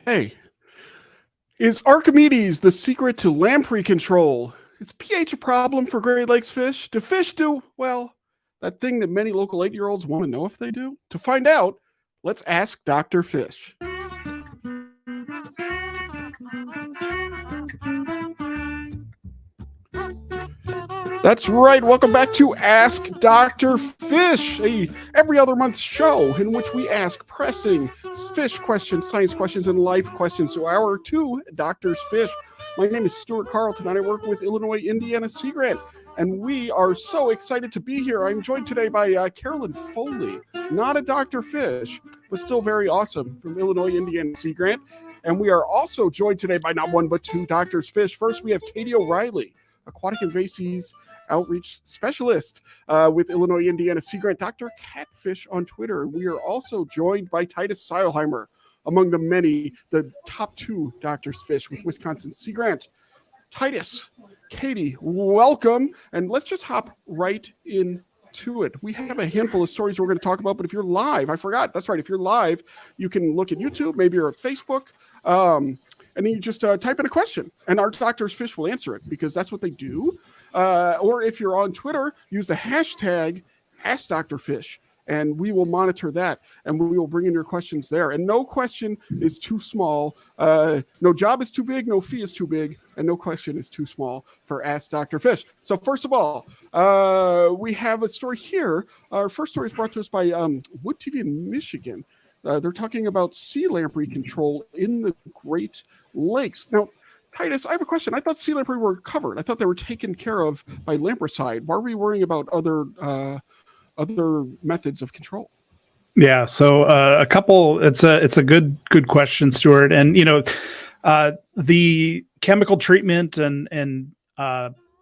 Hey, is Archimedes the secret to lamprey control? Is pH a problem for Great Lakes fish? Do fish do, well, that thing that many local 8-year-olds want to know if they do? To find out, let's ask Dr. Fish. That's right. Welcome back to Ask Dr. Fish, a every other month show in which we ask pressing fish questions, science questions, and life questions to our two doctors fish. My name is Stuart Carlton, and I work with Illinois Indiana Sea Grant. And we are so excited to be here. I'm joined today by Carolyn Foley, not a Dr. Fish, but still very awesome from Illinois Indiana Sea Grant. And we are also joined today by not one but two Doctors Fish. First, we have Katie O'Reilly, aquatic invasives outreach specialist with Illinois Indiana Sea Grant, Dr. Catfish on Twitter. We are also joined by Titus Seilheimer, among the top two Doctors Fish with Wisconsin Sea Grant. Titus, Katie, welcome. And let's just hop right into it. We have a handful of stories we're going to talk about, but if you're live, I forgot, that's right, if you're live, you can look at YouTube, maybe you're at Facebook, and then you just type in a question, and our Doctors Fish will answer it, because that's what they do. Or if you're on Twitter, use the hashtag AskDrFish, and we will monitor that, and we will bring in your questions there. And no question is too small. No job is too big, no fee is too big, and no question is too small for Ask Dr. Fish. So first of all, we have a story here. Our first story is brought to us by Wood TV in Michigan. They're talking about sea lamprey control in the Great Lakes. Now, Titus, I have a question. I thought sea lamprey were covered. I thought they were taken care of by lampricide. Why are we worrying about other methods of control? Yeah, so a couple. It's a good question, Stuart. And the chemical treatment and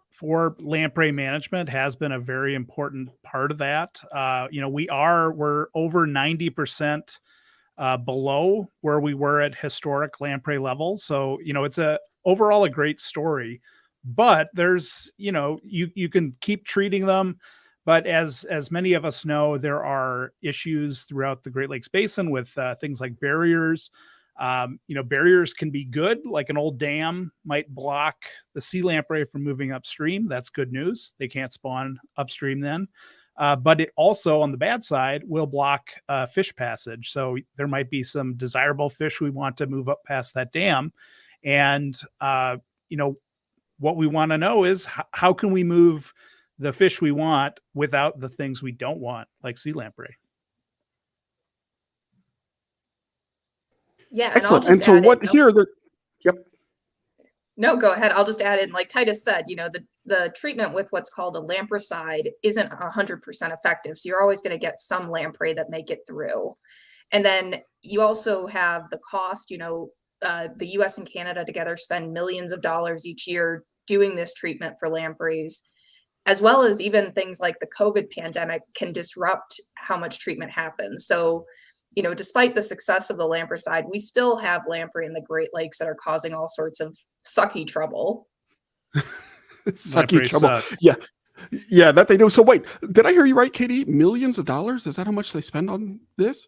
for lamprey management has been a very important part of that. We're over 90% below where we were at historic lamprey levels. So it's overall a great story. But there's you can keep treating them. But as many of us know, there are issues throughout the Great Lakes Basin with things like barriers. Barriers can be good, like an old dam might block the sea lamprey from moving upstream. That's good news. They can't spawn upstream then. But it also, on the bad side, will block fish passage. So there might be some desirable fish we want to move up past that dam. And, what we want to know is how can we move the fish we want without the things we don't want, like sea lamprey. Yeah. Excellent. And so what here? Yep. No, go ahead. I'll just add in, like Titus said, the treatment with what's called a lampricide isn't 100% effective. So you're always going to get some lamprey that make it through. And then you also have the cost, the US and Canada together spend millions of dollars each year doing this treatment for lampreys, as well as even things like the COVID pandemic can disrupt how much treatment happens. So, despite the success of the lampricide, we still have lamprey in the Great Lakes that are causing all sorts of sucky trouble. Sucky trouble. Suck. Yeah, that they do. So wait, did I hear you right, Katie? Millions of dollars? Is that how much they spend on this?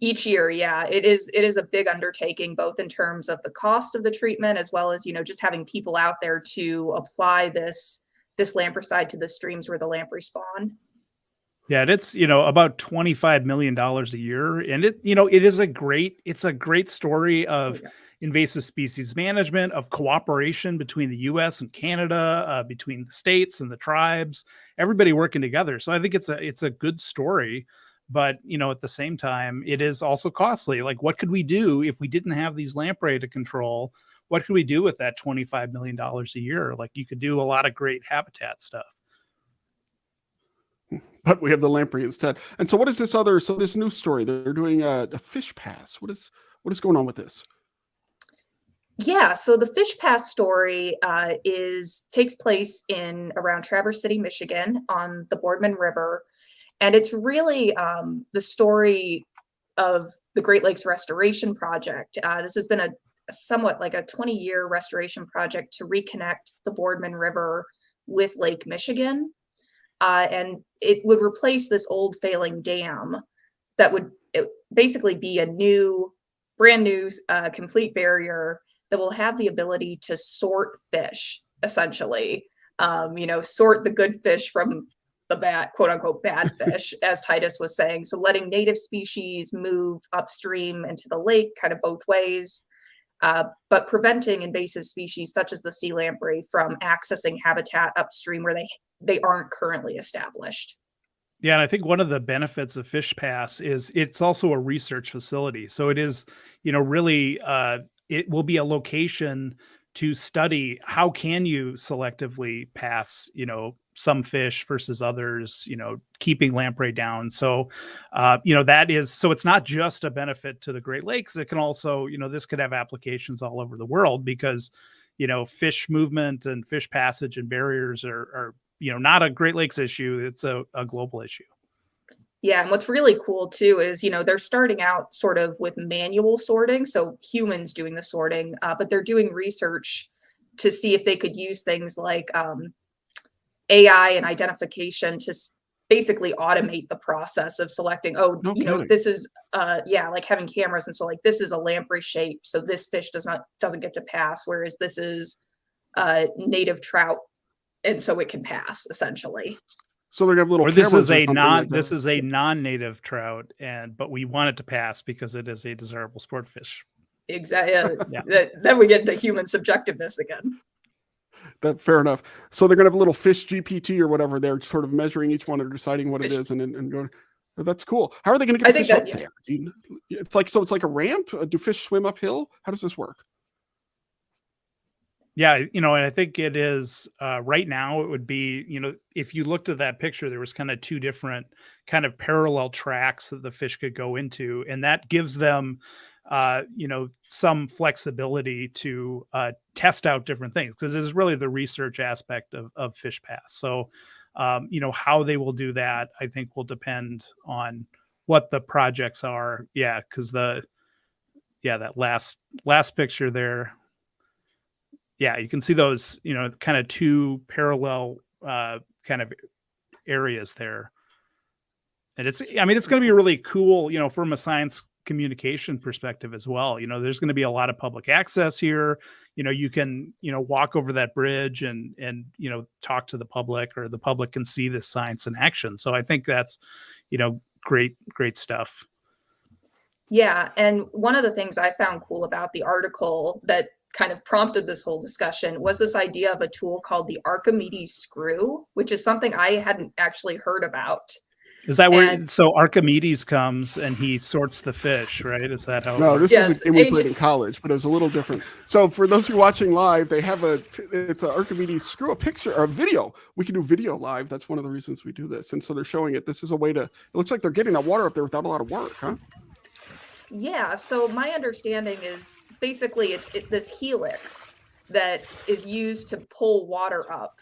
Each year, yeah, it is a big undertaking, both in terms of the cost of the treatment, as well as, just having people out there to apply this lampricide to the streams where the lamprey spawn. Yeah, it's about $25 million a year, and it's a great story of invasive species management, of cooperation between the U.S. and Canada, between the states and the tribes, everybody working together. So I think it's a good story. But, at the same time, it is also costly. Like, what could we do if we didn't have these lamprey to control? What could we do with that $25 million a year? Like, you could do a lot of great habitat stuff. But we have the lamprey instead. And so what is this new story? They're doing a fish pass. What is going on with this? Yeah, so the fish pass story takes place in around Traverse City, Michigan on the Boardman River. And it's really the story of the Great Lakes Restoration Project. This has been a somewhat like a 20-year restoration project to reconnect the Boardman River with Lake Michigan. And it would replace this old failing dam that would basically be a new brand new complete barrier that will have the ability to sort fish, essentially. Sort the good fish from the bad, quote unquote, bad fish, as Titus was saying. So letting native species move upstream into the lake, kind of both ways, but preventing invasive species such as the sea lamprey from accessing habitat upstream where they aren't currently established. Yeah, and I think one of the benefits of Fish Pass is it's also a research facility. So it is, really, it will be a location to study how can you selectively pass, some fish versus others, keeping lamprey down. So, so it's not just a benefit to the Great Lakes. It can also, this could have applications all over the world because, fish movement and fish passage and barriers are not a Great Lakes issue. It's a global issue. Yeah, and what's really cool too is, they're starting out sort of with manual sorting, so humans doing the sorting, but they're doing research to see if they could use things like AI and identification to basically automate the process of selecting, this is, like having cameras. And so like, this is a lamprey shape, so this fish doesn't get to pass, whereas this is native trout, and so it can pass, essentially. So they're gonna have little. Or this is a non-native trout, but we want it to pass because it is a desirable sport fish. Exactly. Yeah. Then we get into human subjectiveness again. Fair enough. So they're gonna have a little fish GPT or whatever. They're sort of measuring each one and deciding what it is, and going. Oh, that's cool. How are they gonna get the fish up there? It's like a ramp. Do fish swim uphill? How does this work? Yeah, and I think it is right now it would be, if you looked at that picture, there was kind of two different kind of parallel tracks that the fish could go into. And that gives them, some flexibility to test out different things, because this is really the research aspect of Fish Pass. So, how they will do that, I think, will depend on what the projects are. Yeah, because that last picture there. Yeah, you can see those, kind of two parallel kind of areas there. And it's going to be really cool, from a science communication perspective as well. There's going to be a lot of public access here. You can, walk over that bridge and talk to the public, or the public can see this science in action. So I think that's, great stuff. Yeah. And one of the things I found cool about the article that kind of prompted this whole discussion was this idea of a tool called the Archimedes screw, which is something I hadn't actually heard about. Is that where, so Archimedes comes and he sorts the fish, right? Is that how? No, this is a game we played in college, but it was a little different. So for those who are watching live, it's an Archimedes screw, a picture or a video. We can do video live. That's one of the reasons we do this. And so they're showing it. This is a way it looks like they're getting that water up there without a lot of work, huh? Yeah, so my understanding is basically it's this helix that is used to pull water up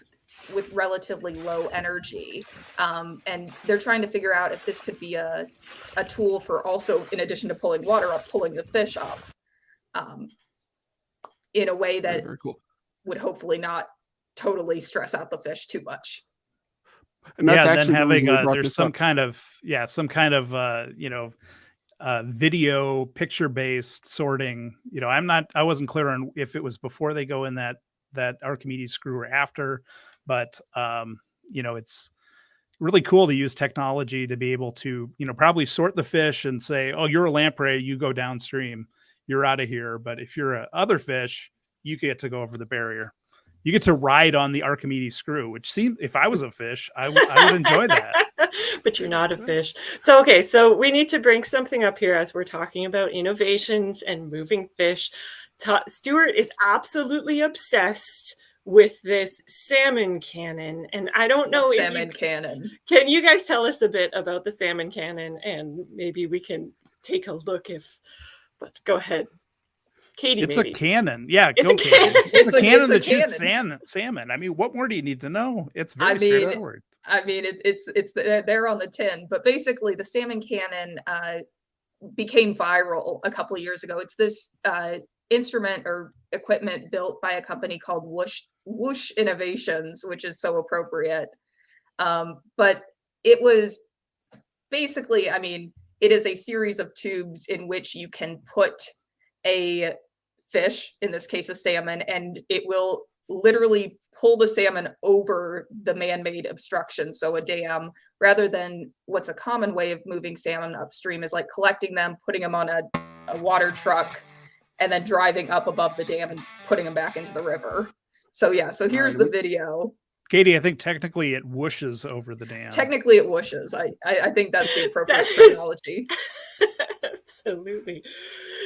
with relatively low energy. And they're trying to figure out if this could be a tool for also, in addition to pulling water up, pulling the fish up in a way that very cool. Would hopefully not totally stress out the fish too much. And that's then having there's some kind of video picture-based sorting. I wasn't clear on if it was before they go in that Archimedes screw or after, but it's really cool to use technology to be able to, probably sort the fish and say, oh, you're a lamprey, you go downstream, you're out of here. But if you're a other fish, you get to go over the barrier. You get to ride on the Archimedes screw, which seems, if I was a fish, I would enjoy that. But you're not a fish. So we need to bring something up here as we're talking about innovations and moving fish. Stuart is absolutely obsessed with this salmon cannon. And I don't know cannon. Can you guys tell us a bit about the salmon cannon? And maybe we can take a look but go ahead. Katie, it's maybe. A cannon. Yeah, it's go a cannon. It's a cannon that shoots salmon. I mean, what more do you need to know? It's very straightforward. I mean, it's there on the tin, but basically the salmon cannon became viral a couple of years ago. It's this instrument or equipment built by a company called Whoosh Innovations, which is so appropriate. But it was basically, I mean, it is a series of tubes in which you can put a fish, in this case a salmon, and it will literally pull the salmon over the man-made obstruction, so a dam, rather than what's a common way of moving salmon upstream is like collecting them, putting them on a water truck, and then driving up above the dam and putting them back into the river. So yeah, so here's the video. Katie, I think technically it whooshes over the dam. Technically it whooshes. I think that's the appropriate terminology. Absolutely.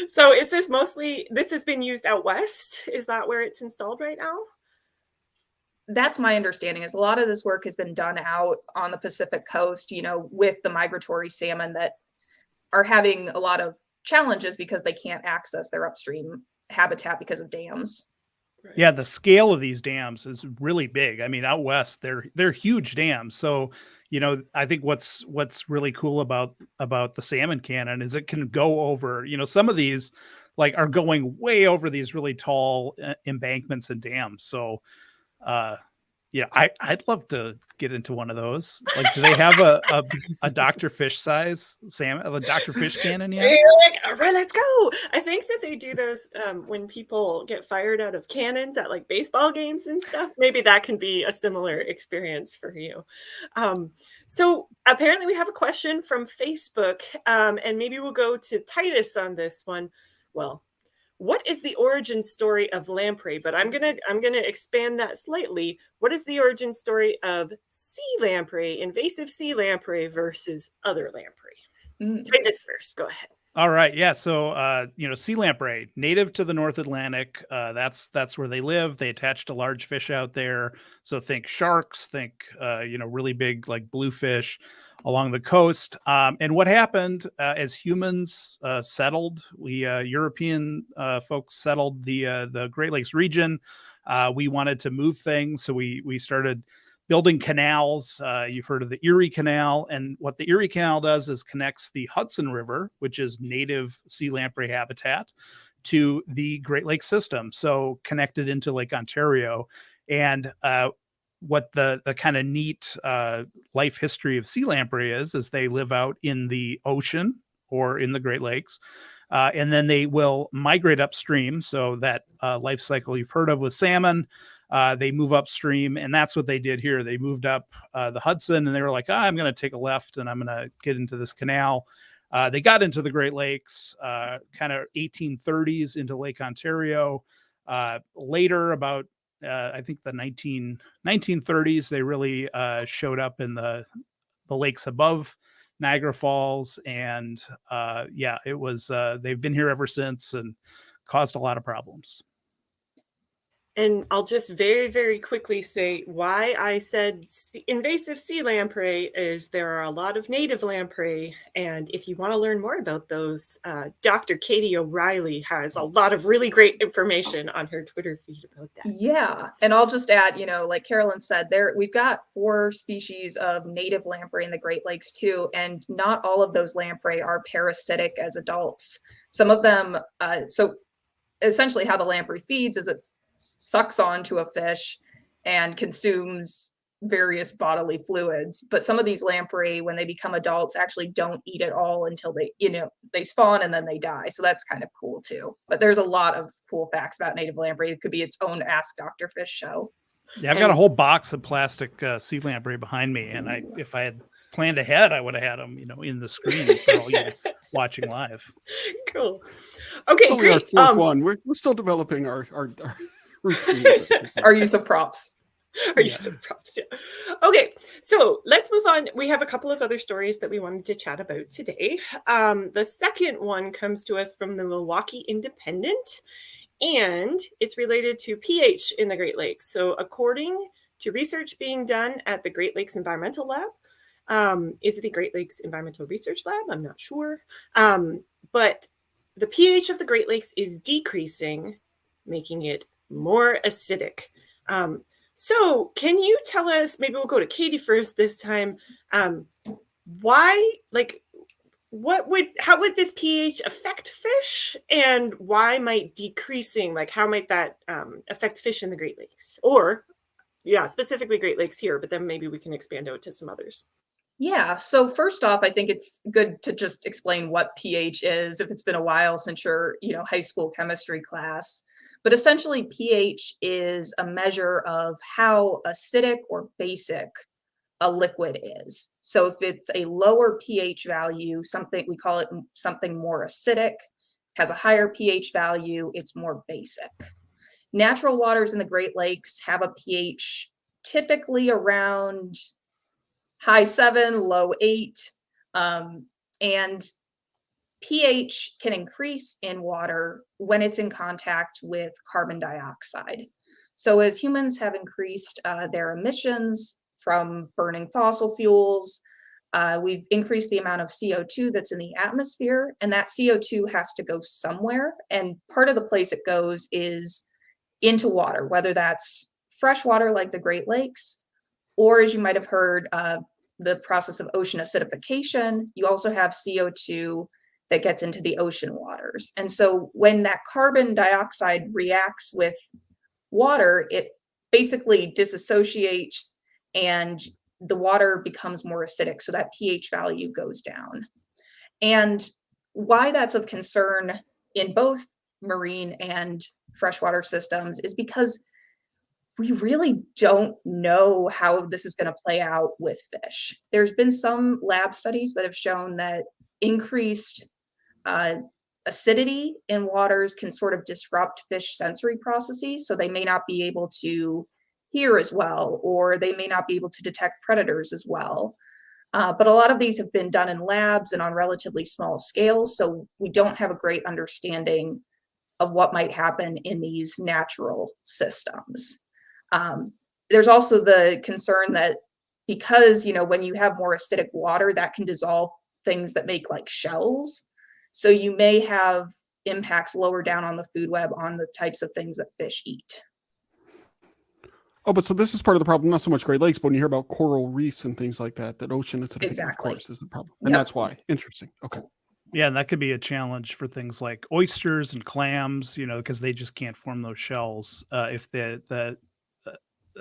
So is this mostly, this has been used out west? Is that where it's installed right now? That's my understanding, is a lot of this work has been done out on the Pacific coast, you know, with the migratory salmon that are having a lot of challenges because they can't access their upstream habitat because of dams. Right. Yeah, the scale of these dams is really big. I mean, out west, they're huge dams. So, you know, I think what's really cool about the salmon cannon is it can go over, you know, some of these like are going way over these really tall embankments and dams. So, yeah, I'd love to get into one of those. Like, do they have a Dr. Fish size salmon, a Dr. Fish cannon yet? You're like, all right, let's go. I think that they do those when people get fired out of cannons at like baseball games and stuff. Maybe that can be a similar experience for you. So apparently we have a question from Facebook, and maybe we'll go to Titus on this one. Well, what is the origin story of lamprey? But I'm gonna expand that slightly. What is the origin story of sea lamprey, invasive sea lamprey versus other lamprey? Titus first. Go ahead. All right. Yeah. So, you know, sea lamprey, native to the North Atlantic. That's where they live. They attach to large fish out there. So think sharks, think, you know, really big like bluefish along the coast. And what happened as humans settled, European folks settled the Great Lakes region. We wanted to move things. So we started building canals. You've heard of the Erie Canal. And what the Erie Canal does is connects the Hudson River, which is native sea lamprey habitat, to the Great Lakes system. So connected into Lake Ontario. And what the kind of neat life history of sea lamprey is they live out in the ocean or in the Great Lakes. And then they will migrate upstream. So that life cycle you've heard of with salmon, they move upstream, and that's what they did here. They moved up the Hudson, and they were like, I'm going to take a left, and I'm going to get into this canal. They got into the Great Lakes, kind of 1830s into Lake Ontario. Later, about I think the 1930s, they really showed up in the lakes above Niagara Falls, and yeah, it was. They've been here ever since and caused a lot of problems. And I'll just very, very quickly say why I said invasive sea lamprey is there are a lot of native lamprey. And if you want to learn more about those, Dr. Katie O'Reilly has a lot of really great information on her Twitter feed about that. Yeah. And I'll just add, you know, like Carolyn said, we've got 4 species of native lamprey in the Great Lakes too. And not all of those lamprey are parasitic as adults. Some of them, so essentially how the lamprey feeds is it sucks onto a fish and consumes various bodily fluids. But some of these lamprey, when they become adults, actually don't eat at all until they spawn and then they die. So that's kind of cool too. But there's a lot of cool facts about native lamprey. It could be its own Ask Dr. Fish show. Yeah, I've got a whole box of plastic sea lamprey behind me, and if I had planned ahead, I would have had them, you know, in the screen for all you watching live. Cool. Okay, great. Our 4th one. We're still developing our routines. Our use of props. Yeah. Okay, so let's move on. We have a couple of other stories that we wanted to chat about today. The second one comes to us from the Milwaukee Independent, and it's related to pH in the Great Lakes. So according to research being done at the Great Lakes Environmental Lab, is it the Great Lakes Environmental Research Lab? I'm not sure. But the pH of the Great Lakes is decreasing, making it more acidic. So can you tell us, maybe we'll go to Katie first this time, why, like, how would this pH affect fish, and why might decreasing, like how might that affect fish in the Great Lakes? Or, yeah, specifically Great Lakes here, but then maybe we can expand out to some others. Yeah, so first off, I think it's good to just explain what pH is if it's been a while since your, high school chemistry class. But essentially, pH is a measure of how acidic or basic a liquid is. So if it's a lower pH value, something we call it something more acidic, has a higher pH value, it's more basic. Natural waters in the Great Lakes have a pH typically around high 7, low 8. And pH can increase in water when it's in contact with carbon dioxide. So as humans have increased their emissions from burning fossil fuels, we've increased the amount of CO2 that's in the atmosphere, and that CO2 has to go somewhere. And part of the place it goes is into water, whether that's fresh water like the Great Lakes, or as you might have heard, the process of ocean acidification. You also have CO2 that gets into the ocean waters. And so when that carbon dioxide reacts with water, it basically disassociates and the water becomes more acidic. So that pH value goes down. And why that's of concern in both marine and freshwater systems is because we really don't know how this is going to play out with fish. There's been some lab studies that have shown that increased acidity in waters can sort of disrupt fish sensory processes. So they may not be able to hear as well, or they may not be able to detect predators as well. But a lot of these have been done in labs and on relatively small scales. So we don't have a great understanding of what might happen in these natural systems. There's also the concern that because, when you have more acidic water, that can dissolve things that make like shells. So you may have impacts lower down on the food web on the types of things that fish eat. Oh, but so this is part of the problem, not so much Great Lakes, but when you hear about coral reefs and things like that, that ocean acidification, Exactly. of course, is the problem. And that's why. Interesting. Okay. Yeah, and that could be a challenge for things like oysters and clams, because they just can't form those shells if the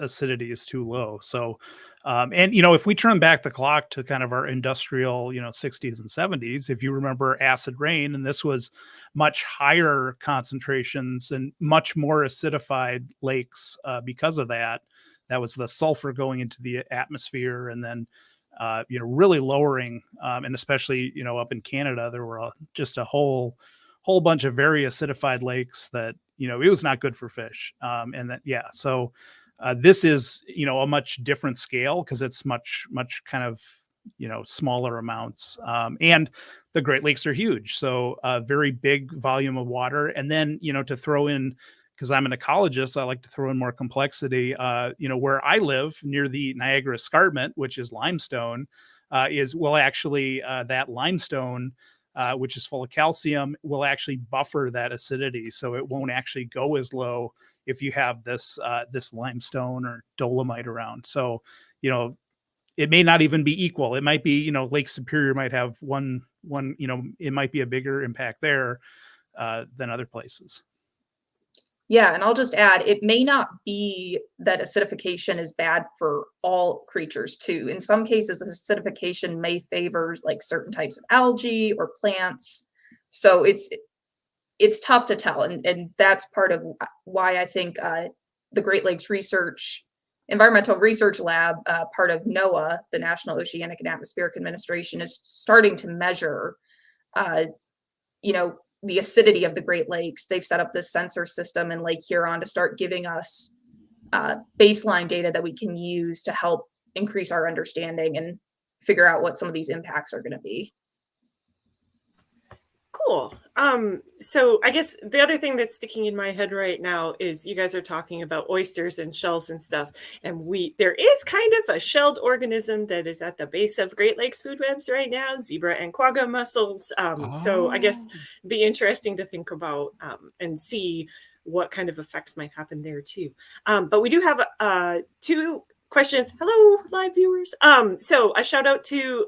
acidity is too low. So, and if we turn back the clock to kind of our industrial, 60s and 70s, if you remember acid rain, and this was much higher concentrations and much more acidified lakes because of that. That was the sulfur going into the atmosphere, and then really lowering, and especially up in Canada, there were just a whole bunch of very acidified lakes that it was not good for fish, and that so. This is, a much different scale because it's much kind of, smaller amounts. And the Great Lakes are huge. So a very big volume of water. And then, to throw in, because I'm an ecologist, I like to throw in more complexity. Where I live near the Niagara Escarpment, which is limestone, that limestone, which is full of calcium, will actually buffer that acidity. So it won't actually go as low if you have this limestone or dolomite around. So, it may not even be equal. It might be, Lake Superior might have one, it might be a bigger impact there than other places. Yeah, and I'll just add, it may not be that acidification is bad for all creatures too. In some cases, acidification may favor like certain types of algae or plants. So it's tough to tell. And that's part of why I think the Great Lakes Environmental Research Lab, part of NOAA, the National Oceanic and Atmospheric Administration, is starting to measure, the acidity of the Great Lakes. They've set up this sensor system in Lake Huron to start giving us baseline data that we can use to help increase our understanding and figure out what some of these impacts are going to be. Cool. So I guess the other thing that's sticking in my head right now is you guys are talking about oysters and shells and stuff. And there is kind of a shelled organism that is at the base of Great Lakes food webs right now, zebra and quagga mussels. So I guess it'd be interesting to think about and see what kind of effects might happen there too. But we do have two questions. Hello, live viewers. So a shout out to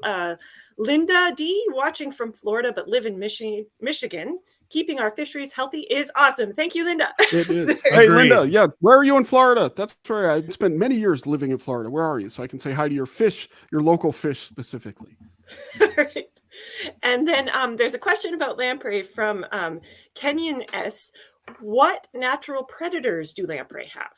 Linda D, watching from Florida but live in Michigan. keeping our fisheries healthy is awesome. Thank you, Linda. It is. There- Hey, Agreed. Linda, yeah, where are you in Florida? That's where I spent many years living in Florida. Where are you? So I can say hi to your fish, your local fish specifically. Right. And then there's a question about lamprey from Kenyon S. What natural predators do lamprey have?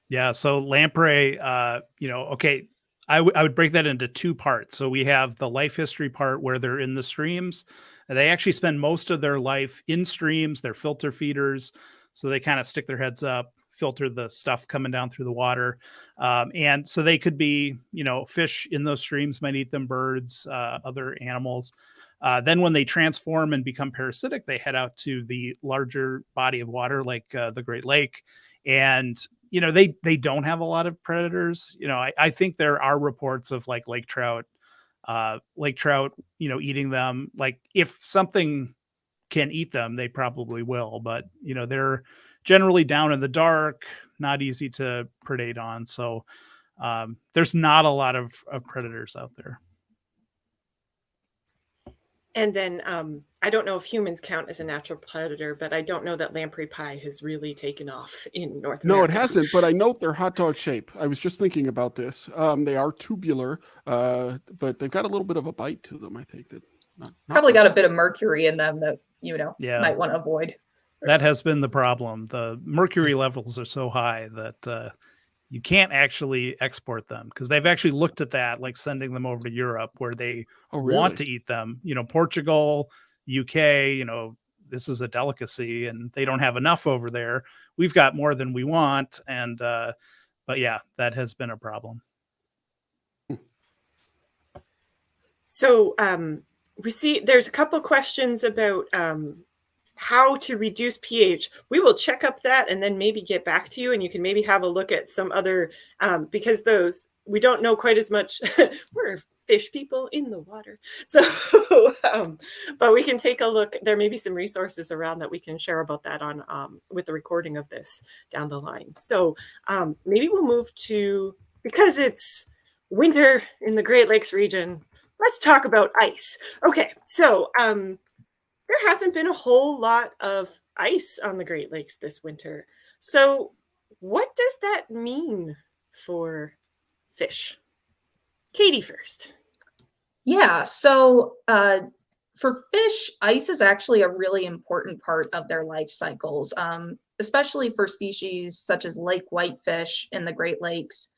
Yeah, so lamprey, okay, I would break that into two parts. So we have the life history part where they're in the streams. And they actually spend most of their life in streams. They're filter feeders, so they kind of stick their heads up, filter the stuff coming down through the water. And so they could be, fish in those streams might eat them, birds, other animals. Then when they transform and become parasitic, they head out to the larger body of water like the Great Lake. And they don't have a lot of predators. I think there are reports of like lake trout, eating them. Like if something can eat them, they probably will. But they're generally down in the dark, not easy to predate on. So there's not a lot of predators out there. And then I don't know if humans count as a natural predator, but I don't know that lamprey pie has really taken off in North No, it America. hasn't, but I note their hot dog shape. I was just thinking about this. They are tubular, but they've got a little bit of a bite to them, I think. That not Probably got a bit of mercury in them that, Yeah. might want to avoid. That has been the problem. The mercury levels are so high that you can't actually export them, because they've actually looked at that, like sending them over to Europe where they want to eat them. Portugal, UK, this is a delicacy and they don't have enough over there. We've got more than we want. And, but yeah, that has been a problem. So we see there's a couple questions about how to reduce pH. We will check up that and then maybe get back to you, and you can maybe have a look at some other, because those, we don't know quite as much. We're fish people in the water. So, but we can take a look. There may be some resources around that we can share about that on with the recording of this down the line. So maybe we'll move to, because it's winter in the Great Lakes region, let's talk about ice. Okay, so there hasn't been a whole lot of ice on the Great Lakes this winter. So what does that mean for fish? Katie first. Yeah, so for fish, ice is actually a really important part of their life cycles, especially for species such as lake whitefish in the Great Lakes,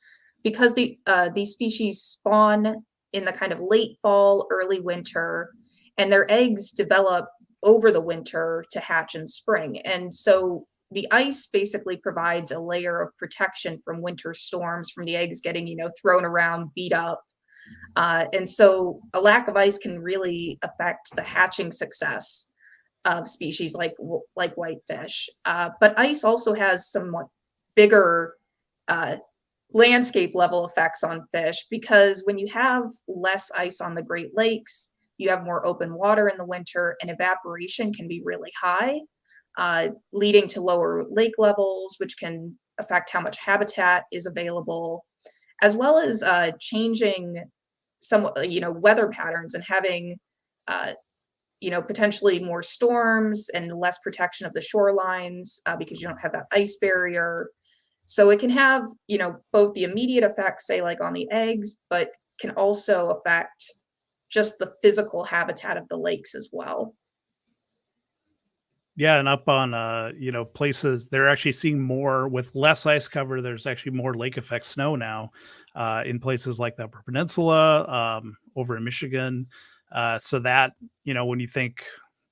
because these species spawn in the kind of late fall, early winter, and their eggs develop over the winter to hatch in spring. And so the ice basically provides a layer of protection from winter storms, from the eggs getting, thrown around, beat up. And so a lack of ice can really affect the hatching success of species like whitefish. But ice also has somewhat bigger landscape level effects on fish, because when you have less ice on the Great Lakes, you have more open water in the winter, and evaporation can be really high, leading to lower lake levels, which can affect how much habitat is available, as well as changing somewhat, weather patterns, and having, potentially more storms and less protection of the shorelines because you don't have that ice barrier. So it can have, both the immediate effects, say like on the eggs, but can also affect just the physical habitat of the lakes as well. Yeah, and up on places, they're actually seeing more with less ice cover. There's actually more lake effect snow now in places like the Upper Peninsula, over in Michigan. So that, when you think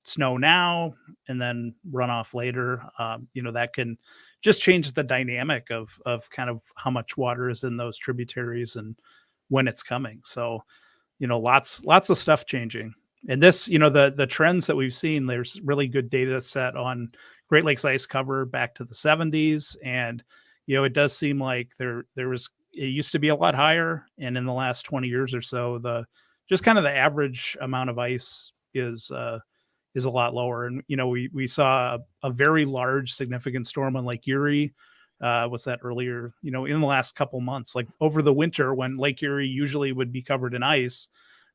snow now and then runoff later, that can just change the dynamic of kind of how much water is in those tributaries and when it's coming. So, lots of stuff changing. And this, the trends that we've seen, there's really good data set on Great Lakes ice cover back to the 70s. And, it does seem like it used to be a lot higher. And in the last 20 years or so, just kind of the average amount of ice is a lot lower. And, we saw a very large, significant storm on Lake Erie. Was that earlier, in the last couple months, like over the winter when Lake Erie usually would be covered in ice.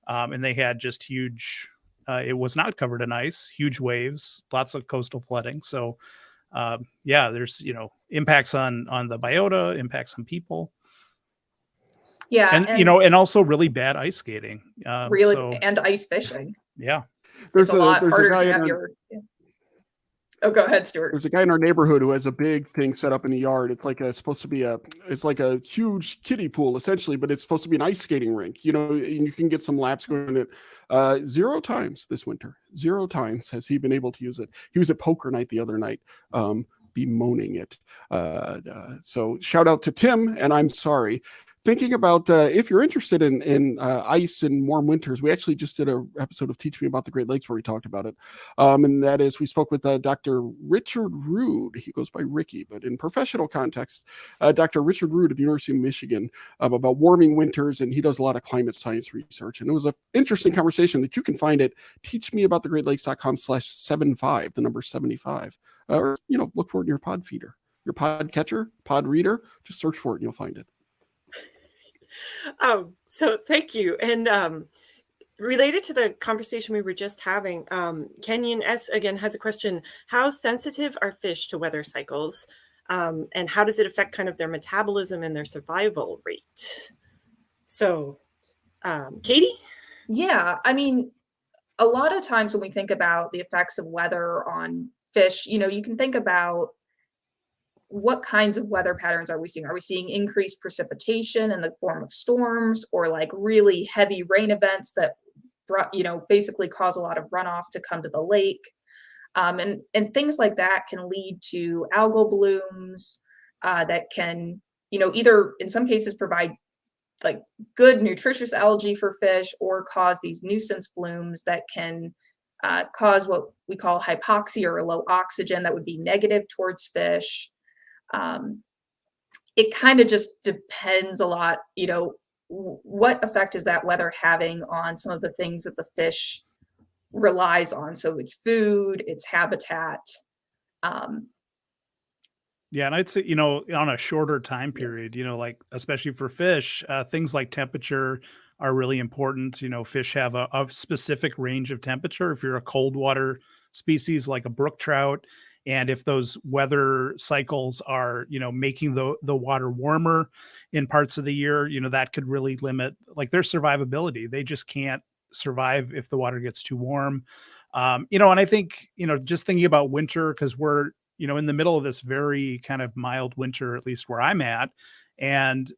And they had just huge it was not covered in ice, huge waves, lots of coastal flooding. So yeah, there's, impacts on the biota, impacts on people. Yeah, And, and also really bad ice skating. really, So and ice fishing. yeah. It's a lot there's harder a guy to in have our, your. Yeah. Oh, go ahead, Stuart. there's a guy in our neighborhood who has a big thing set up in the yard. It's like supposed to be it's like a huge kiddie pool essentially, but it's supposed to be an ice skating rink. And you can get some laps going in it. 0 times this winter, 0 times has he been able to use it. He was at poker night the other night, bemoaning it. So shout out to Tim, and I'm sorry. Thinking about if you're interested in ice and warm winters, we actually just did an episode of Teach Me About the Great Lakes where we talked about it. And that is, we spoke with Dr. Richard Rood. He goes by Ricky, but in professional context, Dr. Richard Rood at the University of Michigan about warming winters, and he does a lot of climate science research. And it was an interesting conversation that you can find at teachmeaboutthegreatlakes.com/75, the number 75. Or, look for it in your pod feeder, your pod catcher, pod reader. Just search for it and you'll find it. So thank you. And related to the conversation we were just having, Kenyon S again has a question. How sensitive are fish to weather cycles? And how does it affect kind of their metabolism and their survival rate? So, Katie? Yeah, I mean, a lot of times when we think about the effects of weather on fish, you can think about what kinds of weather patterns are we seeing? Are we seeing increased precipitation in the form of storms, or like really heavy rain events that, basically cause a lot of runoff to come to the lake? And things like that can lead to algal blooms that can, either in some cases provide like good nutritious algae for fish, or cause these nuisance blooms that can cause what we call hypoxia or low oxygen that would be negative towards fish. It kind of just depends a lot, what effect is that weather having on some of the things that the fish relies on. So it's food, it's habitat. Yeah, and I'd say, on a shorter time period, like especially for fish, things like temperature are really important. Fish have a specific range of temperature. If you're a cold water species like a brook trout, and if those weather cycles are, making the water warmer in parts of the year, that could really limit like their survivability. They just can't survive if the water gets too warm. And I think, just thinking about winter, because we're, in the middle of this very kind of mild winter, at least where I'm at. And,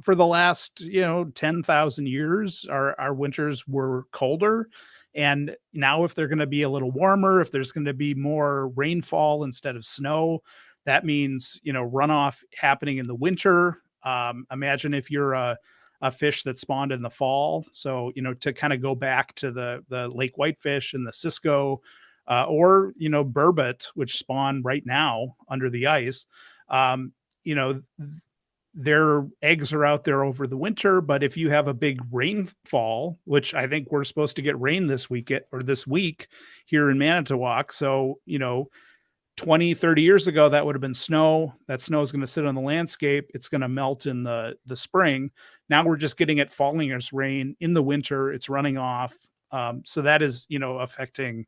for the last, 10,000 years, our winters were colder. And now if they're going to be a little warmer, if there's going to be more rainfall instead of snow, that means, runoff happening in the winter. Imagine if you're a fish that spawned in the fall. So, to kind of go back to the lake whitefish and the Cisco, or, burbot, which spawn right now under the ice, their eggs are out there over the winter. But if you have a big rainfall, which I think we're supposed to get rain this week here in Manitowoc. So, 20, 30 years ago, that would have been snow. That snow is going to sit on the landscape. It's going to melt in the spring. Now we're just getting it falling as rain in the winter. It's running off. So that is, affecting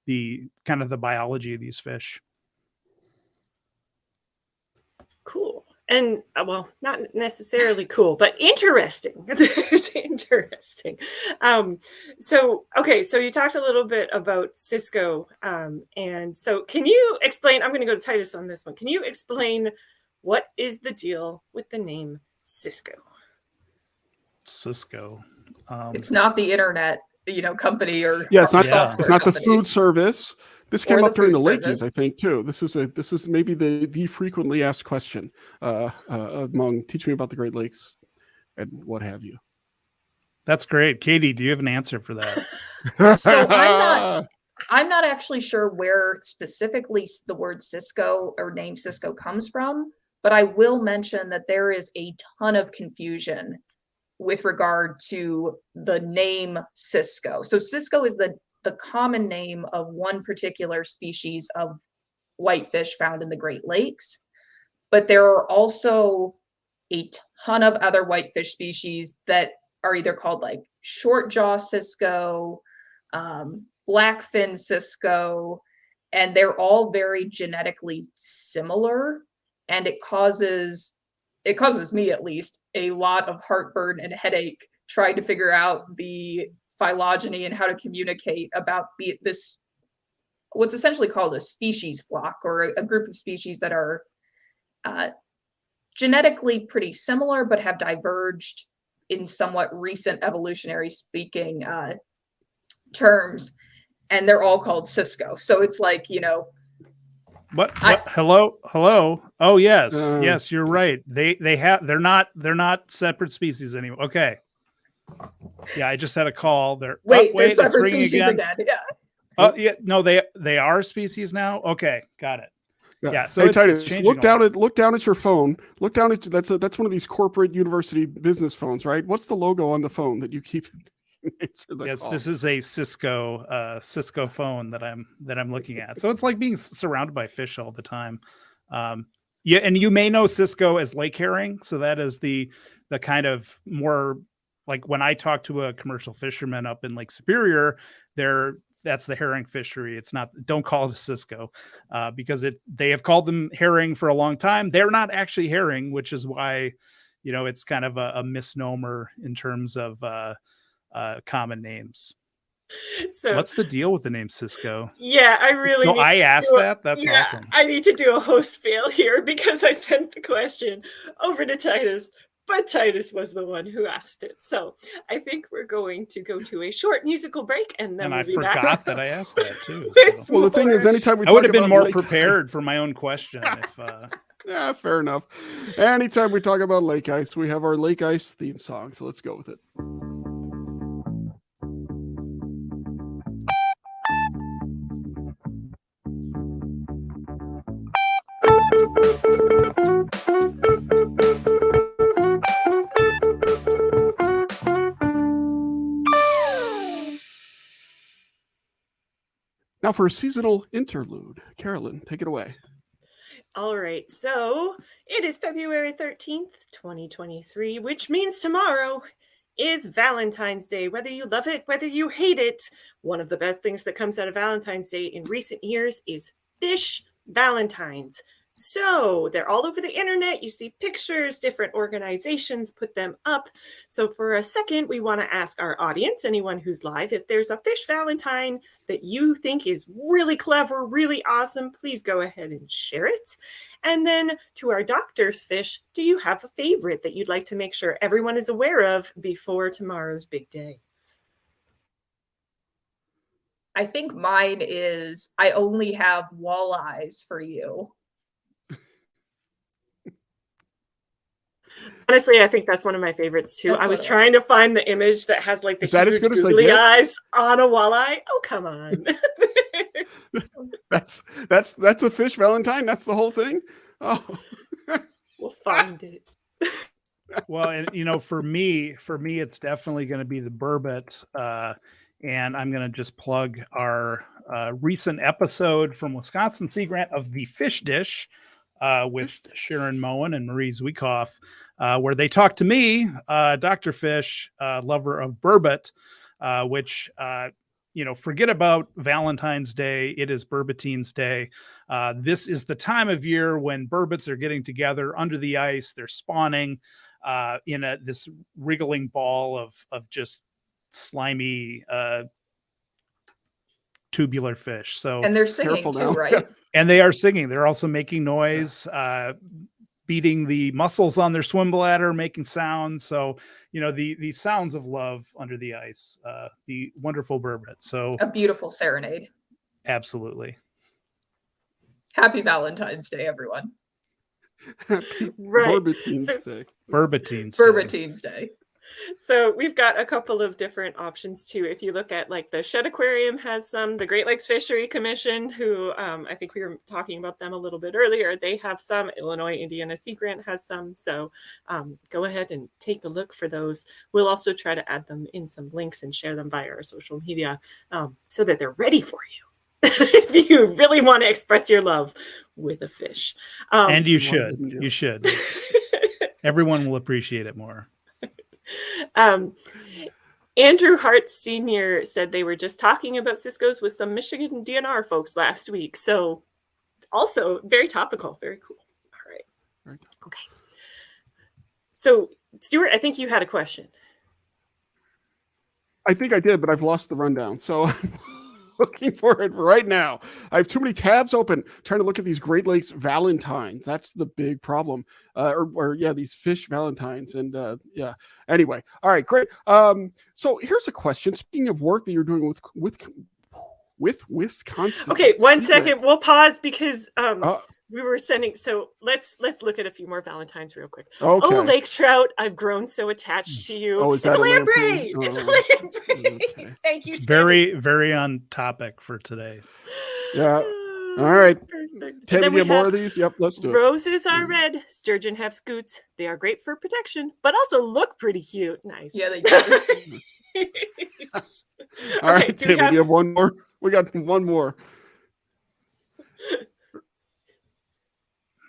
the kind of the biology of these fish. Cool. And well, not necessarily cool, but interesting. It's interesting. So you talked a little bit about Cisco. And so can you explain, I'm going to go to Titus on this one. Can you explain what is the deal with the name Cisco? Cisco. It's not the internet, company, or yeah, it's not company. the food service. This came up during the Lakeys, I think, too. This is maybe the frequently asked question among Teach Me About the Great Lakes and what have you. That's great. Katie, do you have an answer for that? So I'm not actually sure where specifically the word Cisco or name Cisco comes from, but I will mention that there is a ton of confusion with regard to the name Cisco. So Cisco is the common name of one particular species of whitefish found in the Great Lakes. But there are also a ton of other whitefish species that are either called like short jaw cisco, blackfin cisco, and they're all very genetically similar, and it causes me, at least, a lot of heartburn and headache trying to figure out the phylogeny and how to communicate about this what's essentially called a species flock, or a group of species that are genetically pretty similar but have diverged in somewhat recent evolutionary speaking terms, and they're all called cisco. So it's like, What? Hello. Oh yes, yes, you're right. They're not separate species anymore. Okay. Yeah, I just had a call. They're they're separate species again. Yeah. Oh yeah, no, they are species now. Okay, got it. Yeah. So hey, it's Titus, changing. Look down at your phone. Look down at that's one of these corporate university business phones, right? What's the logo on the phone that you keep? Yes, call? This is a Cisco phone that I'm looking at. So it's like being surrounded by fish all the time. Yeah, and you may know Cisco as lake herring. So that is the kind of more like when I talk to a commercial fisherman up in Lake Superior, that's the herring fishery. It's not, don't call it a Cisco because they have called them herring for a long time. They're not actually herring, which is why, it's kind of a misnomer in terms of common names. So what's the deal with the name Cisco? Yeah, I really need I asked that. That's awesome. I need to do a host fail here because I sent the question over to Titus, but Titus was the one who asked it. So I think we're going to go to a short musical break, and then I forgot that I asked that too. So. Well, the thing is, anytime I would have been more prepared for my own question. If yeah, fair enough. Anytime we talk about lake ice, we have our lake ice theme song. So let's go with it. Now for a seasonal interlude. Carolyn, take it away. All right, so it is February 13th, 2023, which means tomorrow is Valentine's Day. Whether you love it, whether you hate it, one of the best things that comes out of Valentine's Day in recent years is fish valentines. So they're all over the internet. You see pictures, different organizations put them up. So for a second, we want to ask our audience, anyone who's live, if there's a fish valentine that you think is really clever, really awesome, please go ahead and share it. And then to our doctor's fish, do you have a favorite that you'd like to make sure everyone is aware of before tomorrow's big day? I think mine is, I only have walleyes for you. Honestly, I think that's one of my favorites too. I was trying to find the image that has like the huge googly eyes on a walleye. Oh, come on. That's a fish valentine. That's the whole thing. Oh, we'll find it. Well, and for me, it's definitely going to be the burbot. And I'm going to just plug our recent episode from Wisconsin Sea Grant of the Fish Dish with Sharon Moen and Marie Zwiekoff, where they talked to me, Dr. Fish, lover of burbot, which, forget about Valentine's Day. It is Burbotines Day. This is the time of year when burbots are getting together under the ice. They're spawning in this wriggling ball of just slimy tubular fish. And they're singing too, right? And they are singing. They're also making noise, beating the muscles on their swim bladder, making sounds. So, the sounds of love under the ice, the wonderful burbot. So a beautiful serenade. Absolutely. Happy Valentine's Day, everyone. Happy right. Burbotines Day. So we've got a couple of different options too. If you look at like the Shed Aquarium has some, the Great Lakes Fishery Commission, who I think we were talking about them a little bit earlier, they have some. Illinois Indiana Sea Grant has some. So go ahead and take a look for those. We'll also try to add them in some links and share them via our social media so that they're ready for you. If you really want to express your love with a fish. And you should. Everyone will appreciate it more. Andrew Hart Sr. said they were just talking about Cisco's with some Michigan DNR folks last week. So also very topical, very cool. All right. Okay. So Stuart, I think you had a question. I think I did, but I've lost the rundown. So I'm looking for it right now. I have too many tabs open trying to look at these Great Lakes Valentines. That's the big problem. These fish Valentines. And yeah, anyway. All right, great. So here's a question. Speaking of work that you're doing with Wisconsin. Okay, one second. We'll pause because we were sending. So let's look at a few more Valentines real quick. Okay. Oh, lake trout, I've grown so attached to you. Oh, is that a lamprey? It's a lamprey. Okay. Thank you. It's very, very on topic for today. Yeah. All right. Perfect. Can we get more of these? Yep, let's do it. Roses are red. Sturgeon have scoots. They are great for protection, but also look pretty cute. Nice. Yeah, they do. All right, Tammy, do you have one more? We got one more.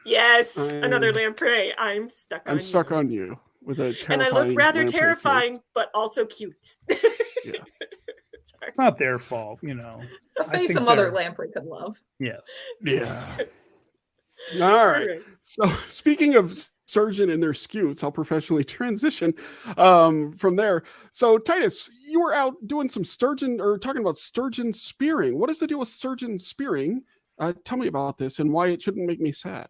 Yes, another lamprey. I'm stuck on you with a terrifying. And I look rather terrifying, face. but also cute. Yeah. It's not their fault, you know. A face a mother lamprey could love. Yes. Yeah. All right. So speaking of sturgeon and their scutes, I'll professionally transition from there. So Titus, you were out doing some sturgeon or talking about sturgeon spearing. What is the deal with sturgeon spearing? Tell me about this and why it shouldn't make me sad.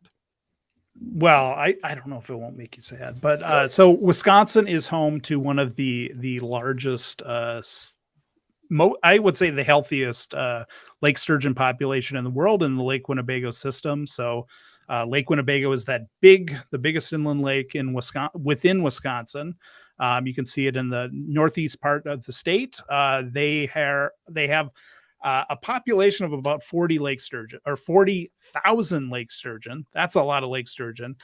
Well, I don't know if it won't make you sad, but so Wisconsin is home to one of the largest, I would say the healthiest lake sturgeon population in the world in the Lake Winnebago system. So Lake Winnebago is the biggest inland lake in within Wisconsin. You can see it in the northeast part of the state. They have a population of about 40 lake sturgeon or 40,000 lake sturgeon. That's a lot of lake sturgeon.